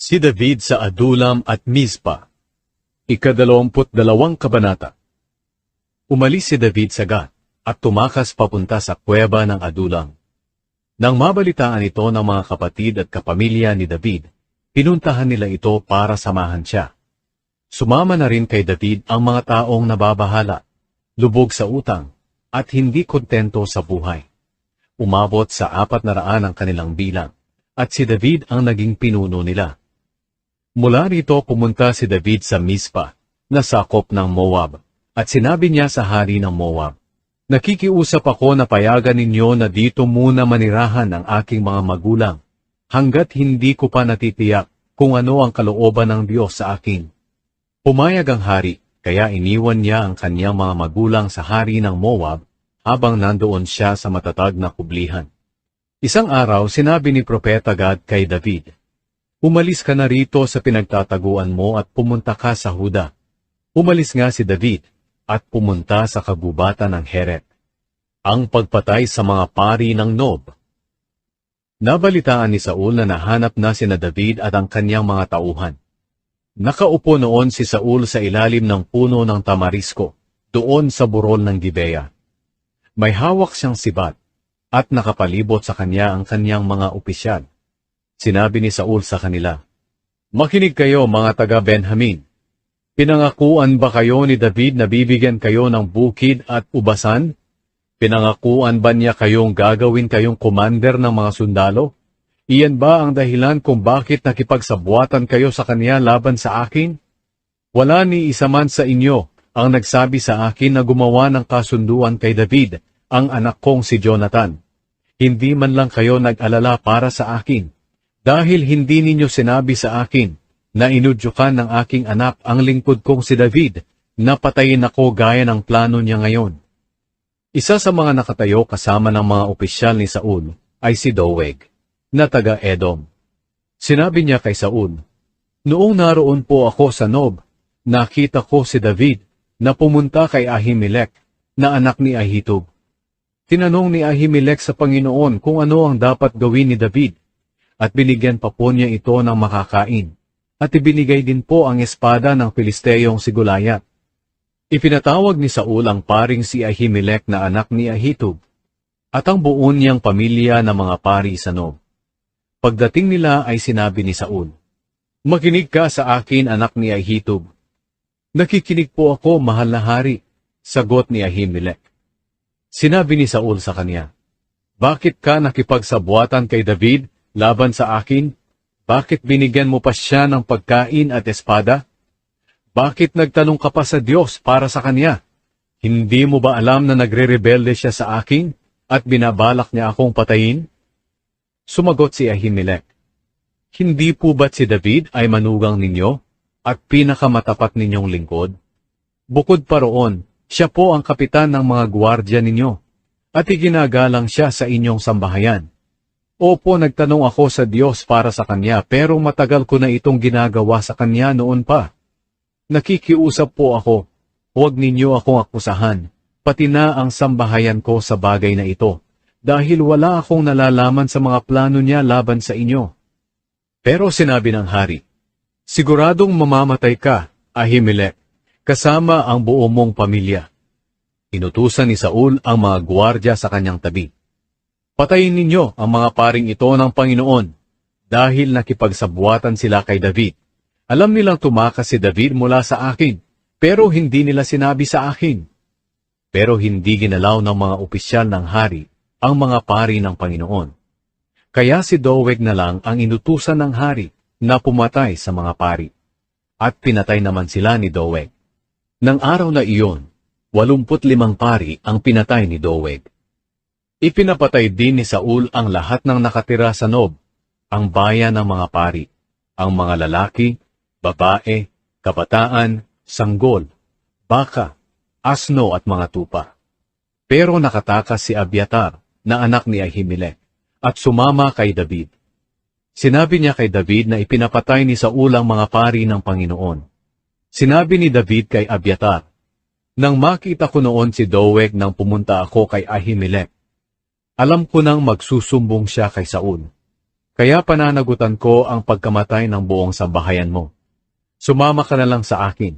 Si David sa Adulam at Mizpa. Ika-22 kabanata. Umalis si David sa Gat at tumakas papunta sa kuweba ng Adulam. Nang mabalitaan ito ng mga kapatid at kapamilya ni David, pinuntahan nila ito para samahan siya. Sumama na rin kay David ang mga taong nababahala, lubog sa utang, at hindi kontento sa buhay. Umabot sa 400 ang kanilang bilang, at si David ang naging pinuno nila. Mula rito pumunta si David sa Mizpa, na sakop ng Moab, at sinabi niya sa hari ng Moab, "Nakikiusap ako na payagan ninyo na dito muna manirahan ang aking mga magulang, hanggat hindi ko pa natitiyak kung ano ang kalooban ng Diyos sa akin." Pumayag ang hari, kaya iniwan niya ang kanyang mga magulang sa hari ng Moab, habang nandoon siya sa matatag na kublihan. Isang araw sinabi ni Propeta Gad kay David, "Umalis ka na rito sa pinagtataguan mo at pumunta ka sa Huda." Umalis nga si David at pumunta sa kagubatan ng Heret. Ang pagpatay sa mga pari ng Nob. Nabalitaan ni Saul na nahanap na sina David at ang kanyang mga tauhan. Nakaupo noon si Saul sa ilalim ng puno ng tamarisko, doon sa burol ng Gibea. May hawak siyang sibat, at nakapalibot sa kanya ang kanyang mga opisyal. Sinabi ni Saul sa kanila, "Makinig kayo mga taga-Benjamin. Pinangakuan ba kayo ni David na bibigyan kayo ng bukid at ubasan? Pinangakuan ba niya kayong gagawin kayong commander ng mga sundalo? Iyan ba ang dahilan kung bakit nakipagsabuatan kayo sa kanya laban sa akin? Wala ni isa man sa inyo ang nagsabi sa akin na gumawa ng kasunduan kay David, ang anak kong si Jonathan. Hindi man lang kayo nag-alala para sa akin, dahil hindi ninyo sinabi sa akin na inudyukan ng aking anak ang lingkod kong si David, na patayin ako gaya ng plano niya ngayon." Isa sa mga nakatayo kasama ng mga opisyal ni Saul ay si Doeg, na taga-Edom. Sinabi niya kay Saul, "Noong naroon po ako sa Nob, nakita ko si David na pumunta kay Ahimelech, na anak ni Ahitub. Tinanong ni Ahimelech sa Panginoon kung ano ang dapat gawin ni David, at binigyan pa po niya ito ng makakain, at ibinigay din po ang espada ng Pilisteyong si Goliath." Ipinatawag ni Saul ang paring si Ahimelech na anak ni Ahitub, at ang buo niyang pamilya ng mga pari sa Nob. Pagdating nila ay sinabi ni Saul, "Makinig ka sa akin, anak ni Ahitub." "Nakikinig po ako, mahal na hari," sagot ni Ahimelech. Sinabi ni Saul sa kanya, "Bakit ka nakipagsabuatan kay David laban sa akin? Bakit binigyan mo pa siya ng pagkain at espada? Bakit nagtanong ka pa sa Diyos para sa kanya? Hindi mo ba alam na nagre-rebelde siya sa akin at binabalak niya akong patayin?" Sumagot si Ahimelech, "Hindi po ba't si David ay manugang ninyo at pinakamatapat ninyong lingkod? Bukod pa roon, siya po ang kapitan ng mga gwardya ninyo, at iginagalang siya sa inyong sambahayan. Opo, nagtanong ako sa Diyos para sa kanya, pero matagal ko na itong ginagawa sa kanya noon pa. Nakikiusap po ako, huwag ninyo akong akusahan, pati na ang sambahayan ko sa bagay na ito, dahil wala akong nalalaman sa mga plano niya laban sa inyo." Pero sinabi ng hari, "Siguradong mamamatay ka, Ahimelech, kasama ang buo mong pamilya." Inutusan ni Saul ang mga gwardya sa kanyang tabi, "Patayin ninyo ang mga paring ito ng Panginoon, dahil nakipagsabuatan sila kay David. Alam nilang tumakas si David mula sa akin, pero hindi nila sinabi sa akin." Pero hindi ginalaw ng mga opisyal ng hari ang mga pari ng Panginoon. Kaya si Doeg na lang ang inutusan ng hari na pumatay sa mga pari. At pinatay naman sila ni Doeg. Nang araw na iyon, 85 pari ang pinatay ni Doeg. Ipinapatay din ni Saul ang lahat ng nakatira sa Nob, ang bayan ng mga pari, ang mga lalaki, babae, kabataan, sanggol, baka, asno at mga tupa. Pero nakatakas si Abiatar, na anak ni Ahimelech, at sumama kay David. Sinabi niya kay David na ipinapatay ni Saul ang mga pari ng Panginoon. Sinabi ni David kay Abiatar, "Nang makita ko noon si Doeg nang pumunta ako kay Ahimelech, alam ko nang magsusumbong siya kay Saul. Kaya pananagutan ko ang pagkamatay ng buong sambahayan mo. Sumama ka na lang sa akin,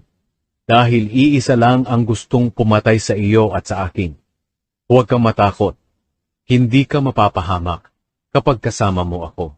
dahil iisa lang ang gustong pumatay sa iyo at sa akin. Huwag kang matakot, hindi ka mapapahamak kapag kasama mo ako.